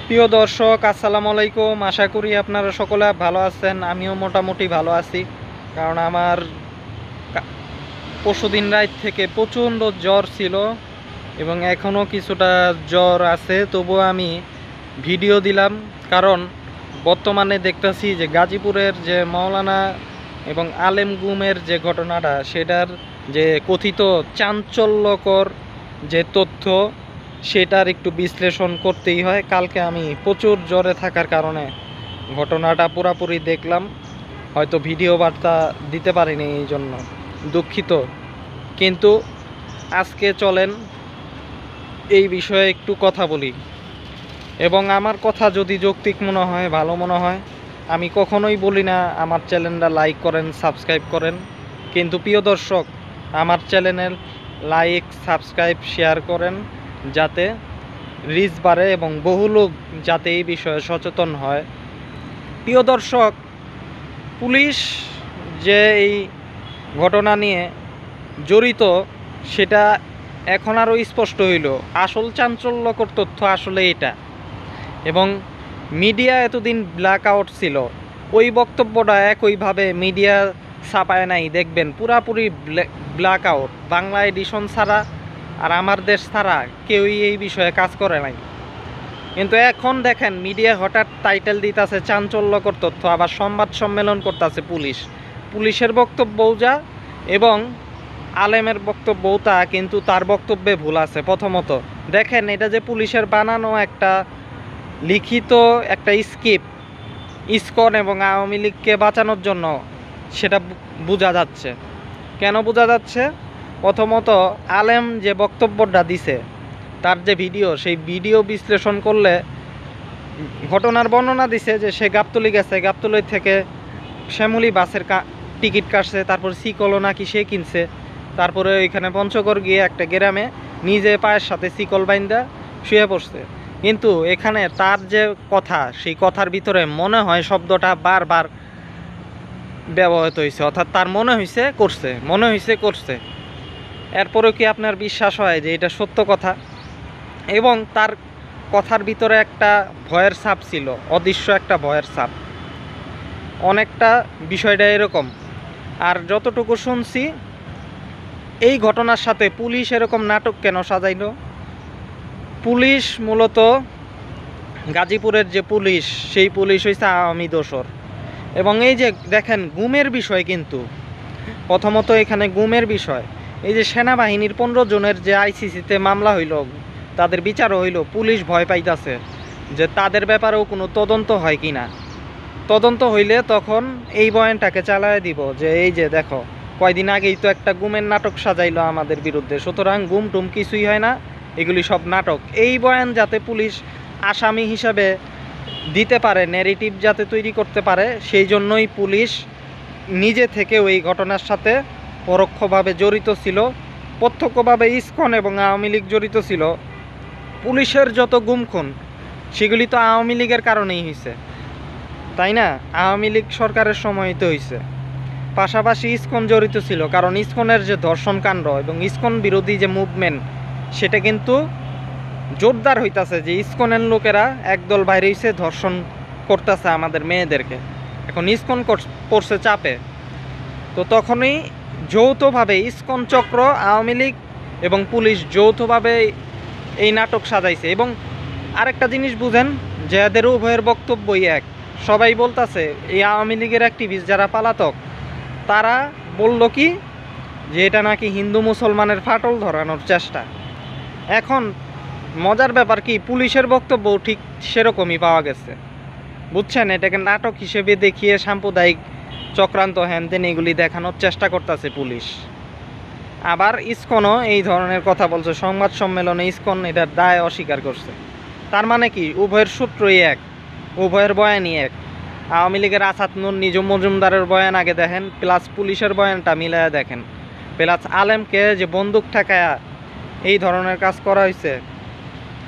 প্রিয় দর্শক, আসসালামু আলাইকুম। আশা করি আপনারা সকলে ভালো আছেন। আমিও মোটামুটি ভালো আছি। কারণ আমার পরশুদিন রাত থেকে প্রচণ্ড জ্বর ছিল এবং এখনও কিছুটা জ্বর আছে, তবুও আমি ভিডিও দিলাম। কারণ বর্তমানে দেখতেছি যে গাজীপুরের যে মাওলানা এবং আলেম গুমের যে ঘটনাটা, সেটার যে কথিত চাঞ্চল্যকর যে তথ্য, সেটার একটু বিশ্লেষণ করতেই হয়। কালকে আমি প্রচুর জ্বরে থাকার কারণে ঘটনাটা পুরাপুরি দেখলাম, হয়তো ভিডিও বার্তা দিতে পারিনি, এই জন্য দুঃখিত। কিন্তু আজকে চলেন এই বিষয়ে একটু কথা বলি, এবং আমার কথা যদি যৌক্তিক মনে হয়, ভালো মনে হয়, আমি কখনোই বলি না আমার চ্যানেলটা লাইক করেন, সাবস্ক্রাইব করেন। কিন্তু প্রিয় দর্শক, আমার চ্যানেলের লাইক, সাবস্ক্রাইব, শেয়ার করেন, যাতে রিচ বাড়ে এবং বহু লোক যাতে এই বিষয়ে সচেতন হয়। প্রিয় দর্শক, পুলিশ যে এই ঘটনা নিয়ে জড়িত, সেটা এখন আরও স্পষ্ট হইল। আসল চাঞ্চল্যকর তথ্য আসলে এটা। এবং মিডিয়া এতদিন ব্ল্যাক আউট ছিল, ওই বক্তব্যটা একইভাবে মিডিয়া ছাপায় নাই, দেখবেন পুরাপুরি ব্ল্যাক আউট। বাংলা এডিশন ছাড়া আর আমার দেশ ছাড়া কেউই এই বিষয়ে কাজ করে নাই। কিন্তু এখন দেখেন মিডিয়া হঠাৎ টাইটেল দিতেছে চাঞ্চল্যকর তথ্য, আবার সংবাদ সম্মেলন করতেছে পুলিশের বক্তব্যও যা এবং আলেমের বক্তব্যও তা, কিন্তু তার বক্তব্যে ভুল আছে। প্রথমত দেখেন, এটা যে পুলিশের বানানো একটা লিখিত একটা স্ক্রিপ্ট ইসকন এবং আওয়ামী লীগকে বাঁচানোর জন্য, সেটা বোঝা যাচ্ছে। কেন বোঝা যাচ্ছে? প্রথমত, আলেম যে বক্তব্যটা দিছে, তার যে ভিডিও, সেই ভিডিও বিশ্লেষণ করলে ঘটনার বর্ণনা দিছে যে সে গাবতলী গেছে, গাবতলী থেকে শ্যামলী বাসের টিকিট কাটছে, তারপর সিকলও নাকি সে কিনছে, তারপরে ওইখানে পঞ্চগড় গিয়ে একটা গ্রামে নিজে পায়ের সাথে সিকল বাইন্দা শুয়ে পড়ছে। কিন্তু এখানে তার যে কথা, সেই কথার ভিতরে মনে হয় শব্দটা বারবার ব্যবহৃত হয়েছে, অর্থাৎ তার মনে হয়েছে করছে। এরপরেও কি আপনার বিশ্বাস হয় যে এটা সত্য কথা? এবং তার কথার ভিতরে একটা ভয়ের ছাপ ছিল, অদৃশ্য একটা ভয়ের ছাপ। অনেকটা বিষয়টা এরকম। আর যতটুকু শুনছি, এই ঘটনার সাথে পুলিশ এরকম নাটক কেন সাজাইল? পুলিশ মূলত গাজীপুরের যে পুলিশ, সেই পুলিশ হয়েছে আওয়ামী দোসর। এবং এই যে দেখেন গুমের বিষয়, কিন্তু প্রথমত এখানে গুমের বিষয়, এই যে সেনাবাহিনীর 15 জনের যে আইসিসিতে মামলা হইল, তাদের বিচারও হইল, পুলিশ ভয় পাইতেছে যে তাদের ব্যাপারেও কোনো তদন্ত হয় কি না। তদন্ত হইলে তখন এই বয়ানটাকে চালায় দিব যে এই যে দেখো, কয়দিন আগেই তো একটা গুমের নাটক সাজাইলো আমাদের বিরুদ্ধে, সুতরাং গুম টুম কিছুই হয় না, এগুলি সব নাটক। এই বয়ান যাতে পুলিশ আসামি হিসাবে দিতে পারে, ন্যারেটিভ যাতে তৈরি করতে পারে, সেই জন্যই পুলিশ নিজে থেকে ওই ঘটনার সাথে পরোক্ষভাবে জড়িত ছিল, প্রত্যক্ষভাবে ইসকন এবং আওয়ামী লীগ জড়িত ছিল। পুলিশের যত গুম খুন, সেগুলি তো আওয়ামী লীগের কারণেই হয়েছে, তাই না? আওয়ামী লীগ সরকারের সময়ই তো হয়েছে। পাশাপাশি ইসকন জড়িত ছিল, কারণ ইসকনের যে ধর্ষণ কাণ্ড এবং ইসকন বিরোধী যে মুভমেন্ট, সেটা কিন্তু জোরদার হইতাছে, যে ইসকনের লোকেরা একদল বাইরে হইছে, ধর্ষণ করতেছে আমাদের মেয়েদেরকে। এখন ইসকন পড়ছে চাপে, তো তখনই যৌথভাবে ইসকন চক্র, আওয়ামী লীগ এবং পুলিশ যৌথভাবে এই নাটক সাজাইছে। এবং আরেকটা জিনিস বুঝেন, যে এদের উভয়ের বক্তব্যই এক। সবাই বলতাছে, এই আওয়ামী লীগের অ্যাক্টিভিস্ট যারা পলাতক, তারা বলল কি যে এটা নাকি হিন্দু মুসলমানের ফাটল ধরানোর চেষ্টা। এখন মজার ব্যাপার কি, পুলিশের বক্তব্য ঠিক সেরকমই পাওয়া গেছে, বুঝছেন? এটাকে নাটক হিসেবে দেখিয়ে সাম্প্রদায়িক চক্রান্ত হ্যানতেন এগুলি দেখানোর চেষ্টা করতেছে পুলিশ। আবার ইসকনও এই ধরনের কথা বলছে, সংবাদ সম্মেলনে ইসকন এটার দায় অস্বীকার করছে। তার মানে কি, উভয়ের সূত্রই এক, উভয়ের বয়ানই এক। আওয়ামী লীগের আসাদ নূর নিজম মজুমদারের বয়ান আগে দেখেন, প্লাস পুলিশের বয়ানটা মিলায়া দেখেন, প্লাস আলেমকে যে বন্দুক ঠেকায়া এই ধরনের কাজ করা হয়েছে,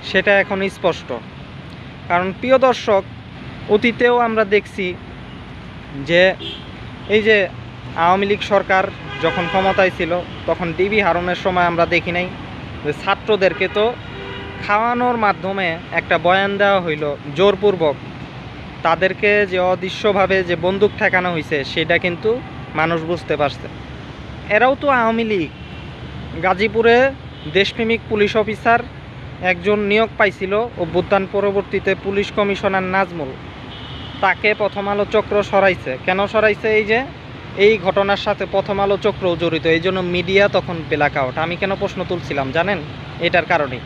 সেটা এখন স্পষ্ট। কারণ প্রিয় দর্শক, অতীতেও আমরা দেখছি যে এই যে আওয়ামী লীগ সরকার যখন ক্ষমতায় ছিল, তখন ডিবি হারুনের সময় আমরা দেখি নাই যে ছাত্রদেরকে তো খাওয়ানোর মাধ্যমে একটা বয়ান দেওয়া হইল জোরপূর্বক, তাদেরকে যে অদৃশ্যভাবে যে বন্দুক ঠেকানো হয়েছে সেটা কিন্তু মানুষ বুঝতে পারছে। এরাও তো আওয়ামী লীগ। গাজীপুরে দেশপ্রেমিক পুলিশ অফিসার একজন নিয়োগ পাইছিল অভ্যুত্থান পরবর্তীতে পুলিশ কমিশনার নাজমুল, তাকে প্রথম আলো চক্র সরাইছে। কেন সরাইছে? এই ঘটনার সাথে প্রথম আলো চক্রও জড়িত, এই জন্য মিডিয়া তখন ব্ল্যাক আউট। আমি কেন প্রশ্ন তুলছিলাম জানেন? এটার কারণেই।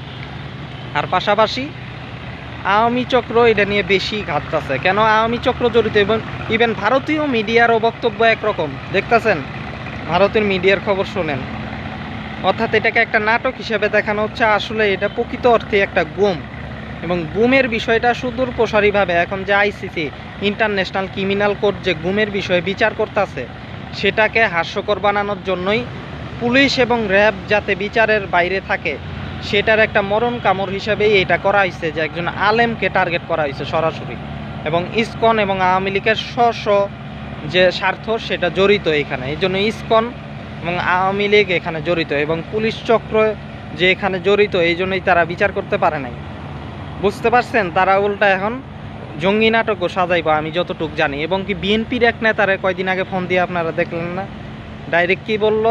আর পাশাপাশি আওয়ামী চক্র এটা নিয়ে বেশি ঘাটতেছে। কেন আওয়ামী চক্র জড়িত? এবং ইভেন ভারতীয় মিডিয়ারও বক্তব্য একরকম, দেখতেছেন? ভারতের মিডিয়ার খবর শোনেন। অর্থাৎ এটাকে একটা নাটক হিসেবে দেখানো হচ্ছে, আসলে এটা প্রকৃত অর্থে একটা গুম। এবং গুমের বিষয়টা সুদূর প্রসারীভাবে এখন যে আইসিসি ইন্টারন্যাশনাল ক্রিমিনাল কোর্ট যে গুমের বিষয়ে বিচার করতেছে, সেটাকে হাস্যকর বানানোর জন্যই পুলিশ এবং র্যাব যাতে বিচারের বাইরে থাকে সেটার একটা মরণ কামড় হিসাবেই এটা করা হয়েছে, যে একজন আলেমকে টার্গেট করা হয়েছে সরাসরি। এবং ইসকন এবং আওয়ামী লীগের স্ব যে স্বার্থ সেটা জড়িত এখানে, এই জন্য ইসকন এবং আওয়ামী লীগ এখানে জড়িত এবং পুলিশ চক্র যে এখানে জড়িত, এই জন্যই তারা বিচার করতে পারে নাই। বুঝতে পারছেন? তারা উল্টা এখন জঙ্গি নাটকও সাজাইব, আমি যতটুকু জানি। এবং কি বিএনপির এক নেতারে কয়দিন আগে ফোন দিয়ে আপনারা দেখলেন না, ডাইরেক্ট কি বলল?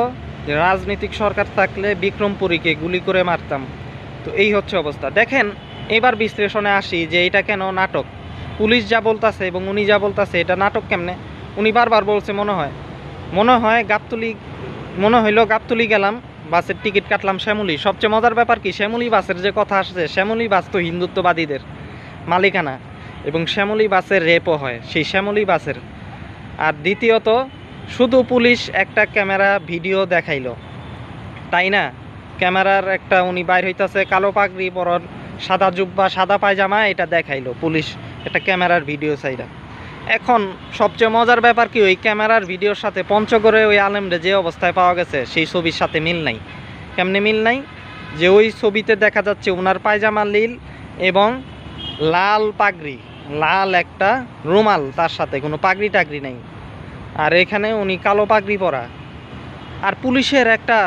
যে রাজনৈতিক সরকার থাকলে বিক্রমপুরীকে গুলি করে মারতাম। তো এই হচ্ছে অবস্থা। দেখেন, এবার বিশ্লেষণে আসি যে এটা কেন নাটক। পুলিশ যা বলতাছে এবং উনি যা বলতাছে, এটা নাটক কেমনে? উনি বারবার বলছে মনে হয় গাবতলী গেলাম, বাসের টিকিট কাটলাম শ্যামলী। সবচেয়ে মজার ব্যাপার কি, শ্যামলী বাসের যে কথা আসছে, শ্যামলী বাস তো হিন্দুত্ববাদীদের মালিকানা এবং শ্যামলী বাসের রেপও হয় সেই শ্যামলী বাসের। আর দ্বিতীয়ত, শুধু পুলিশ একটা ক্যামেরা ভিডিও দেখাইলো, তাই না? ক্যামেরার একটা উনি বাইর হইতাছে কালো পাগড়ি পরন, সাদা জুব্বা, সাদা পায়জামা, এটা দেখাইলো পুলিশ একটা ক্যামেরার ভিডিও চাইরা। এখন সবচেয়ে মজার ব্যাপার কি, ওই ক্যামেরার ভিডিওর সাথে পঞ্চগড়ে ওই আলেমরে যে অবস্থায় পাওয়া গেছে সেই ছবির সাথে মিল নাই। কেমনে মিল নাই? যে ওই ছবিতে দেখা যাচ্ছে ওনার পায়জামা নীল এবং লাল পাগড়ি, লাল একটা রুমাল, তার সাথে কোনো পাগড়ি টাগড়ি নেই। আর এখানে উনি কালো পাগড়ি পরা। আর পুলিশের একটা,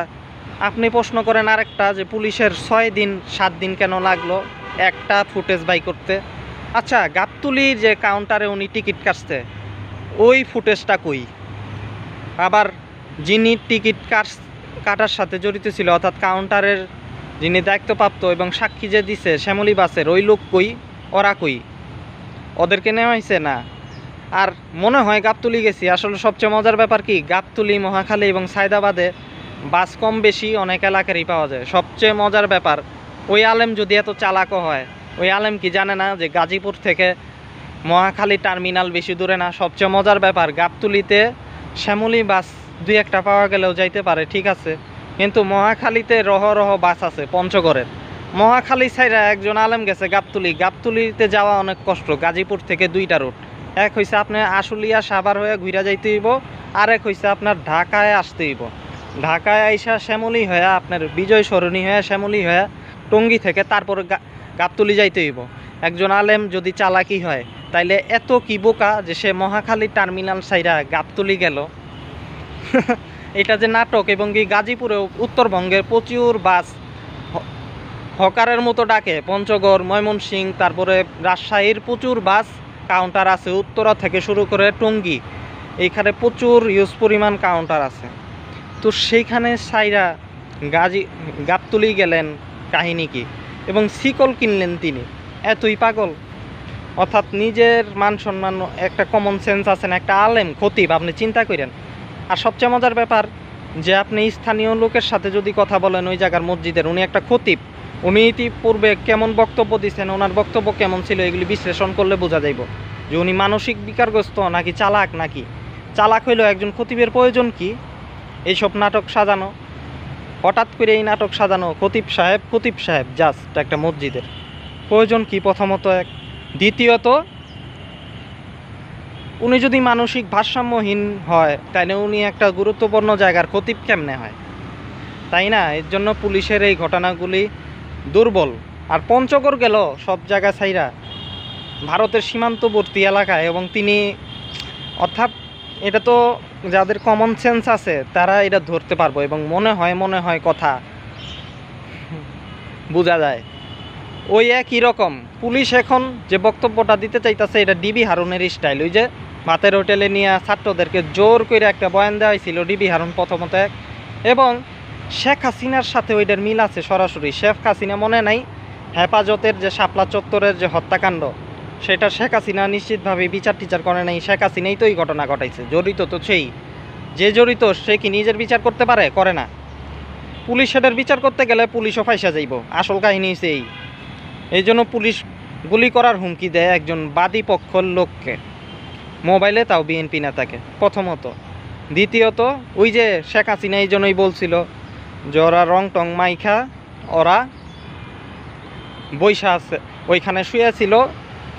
আপনি প্রশ্ন করেন আরেকটা, যে পুলিশের 6-7 দিন কেন লাগলো একটা ফুটেজ বাই করতে? আচ্ছা, গাবতলীর যে কাউন্টারে উনি টিকিট কাটছে ওই ফুটেজটা কই? আবার যিনি টিকিট কাটার সাথে জড়িত ছিল, অর্থাৎ কাউন্টারের যিনি দায়িত্বপ্রাপ্ত এবং সাক্ষী যে দিছে শ্যামলী বাসের, ওই লোক কই? ওরা কই? ওদেরকে নেওয়া হয়েছে না। আর মনে হয় গাবতলী গেছি। আসলে সবচেয়ে মজার ব্যাপার কি, গাবতলী, মহাখালী এবং সায়দাবাদে বাস কম বেশি অনেক এলাকারই পাওয়া যায়। সবচেয়ে মজার ব্যাপার, ওই আলেম যদি এত চালাকও হয়, ওই আলেম কি জানে না যে গাজীপুর থেকে মহাখালী টার্মিনাল বেশি দূরে না? সবচেয়ে মজার ব্যাপার, গাবতলীতে শ্যামলী বাস 2-1টা পাওয়া গেলেও যাইতে পারে, ঠিক আছে, কিন্তু মহাখালীতে রহ বাস আছে পঞ্চগড়ের। মহাখালী ছাইরা একজন আলেম গেছে গাবতলীতে যাওয়া অনেক কষ্ট। গাজীপুর থেকে 2টা রুট, এক হইছে আপনি আশুলিয়া সাভার হয়ে ঘুরা যাইতে হইব, আর এক হইছে আপনার ঢাকায় আসতে হইব। ঢাকায় আইসা শ্যামলী হয়ে, আপনার বিজয় সরণী হয়ে শ্যামলী হয়ে টঙ্গী থেকে তারপরে গাবতলী যাইতে হইব। একজন আলেম যদি চালাকি হয় তাইলে এত কি বোকা যে সে মহাখালী টার্মিনাল সাইরা গাবতলী গেল? এটা যে নাটক। এবং কি গাজীপুরে উত্তরবঙ্গের প্রচুর বাস হকারের মতো ডাকে, পঞ্চগড়, ময়মনসিংহ, তারপরে রাজশাহীর প্রচুর বাস কাউন্টার আছে, উত্তরা থেকে শুরু করে টঙ্গী, এইখানে প্রচুর হিউজ পরিমাণ কাউন্টার আছে। তো সেইখানে সাইরা গাবতলী গেলেন, কাহিনী কি? এবং শিকল কিনলেন তিনি, এতই পাগল। অর্থাৎ নিজের মান সম্মান, একটা কমন সেন্স আছে না? একটা আলেম, খতিব, আপনি চিন্তা করেন। আর সবচেয়ে মজার ব্যাপার যে আপনি স্থানীয় লোকের সাথে যদি কথা বলেন ওই জায়গার মসজিদের, উনি একটা খতিব, উনি ইতিপূর্বে কেমন বক্তব্য দিচ্ছেন, ওনার বক্তব্য কেমন ছিল, এগুলি বিশ্লেষণ করলে বোঝা যাইব যে উনি মানসিক বিকারগ্রস্ত নাকি চালাক। নাকি চালাক হইলেও একজন খতিবের প্রয়োজন কি এইসব নাটক সাজানো? হঠাৎ করে এই নাটক সাজানো, খতিব সাহেব জাস্ট একটা মসজিদের, প্রয়োজন কি? প্রথমত এক। দ্বিতীয়ত, উনি যদি মানসিক ভারসাম্যহীন হয় তাইলে উনি একটা গুরুত্বপূর্ণ জায়গার খতিব কেমনে হয়, তাই না? এর জন্য পুলিশের এই ঘটনাগুলি দুর্বল। আর পঞ্চগড় গেল সব জায়গা ছাইরা ভারতের সীমান্তবর্তী এলাকায়, এবং তিনি, অর্থাৎ এটা তো যাদের কমন সেন্স আছে তারা এটা ধরতে পারবো। এবং মনে হয় কথা বোঝা যায় ওই একই রকম পুলিশ এখন যে বক্তব্যটা দিতে চাইতেছে এটা ডিবি হারুনের স্টাইল। ওই যে ভাতের হোটেলে নিয়ে ছাত্রদেরকে জোর করে একটা বয়ান দেওয়া হয়েছিল ডিবি হারুন প্রথমত এক, এবং শেখ হাসিনার সাথে ওইটার মিল আছে সরাসরি। শেখ হাসিনা মনে নাই হেফাজতের যে শাপলা চত্বরের যে হত্যাকাণ্ড, সেটা শেখ হাসিনা নিশ্চিতভাবে বিচার টিচার করে নাই, শেখ হাসিনাই তো এই ঘটনা ঘটাইছে। জড়িত তো সেই, যে জড়িত সে কি নিজের বিচার করতে পারে? করে না। পুলিশ সেটার বিচার করতে গেলে পুলিশও ফাইসা যাইব। আসল কাহিনী হচ্ছে এই জন্য পুলিশ গুলি করার হুমকি দেয় একজন বাদী পক্ষর লোককে, মোবাইলে, তাও বিএনপি নেতাকে প্রথমত। দ্বিতীয়ত ওই যে শেখ হাসিনা এই জন্যই বলছিল যে ওরা রং টং মাইখা ওরা বৈশা আছে, ওইখানে শুয়েছিল,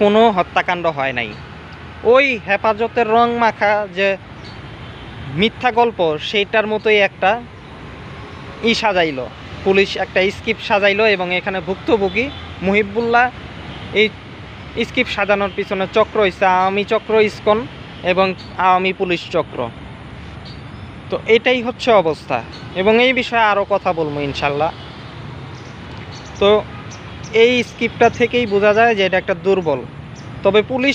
কোনো হত্যাকাণ্ড হয় নাই। ওই হেফাজতের রং মাখা যে মিথ্যা গল্প, সেইটার মতোই একটা সাজাইলো পুলিশ, একটা স্ক্রিপ্ট সাজাইলো, এবং এখানে ভুক্তভোগী মুহিবুল্লাহ। এই স্ক্রিপ্ট সাজানোর পিছনে চক্র হচ্ছে আওয়ামী চক্র, ইসকন এবং আওয়ামী পুলিশ চক্র। তো এটাই হচ্ছে অবস্থা, এবং এই বিষয়ে আরও কথা বলবো ইনশাল্লাহ। তো এই স্ক্রিপ্টটা থেকেই বোঝা যায় যে এটা একটা দুর্বল। তবে পুলিশ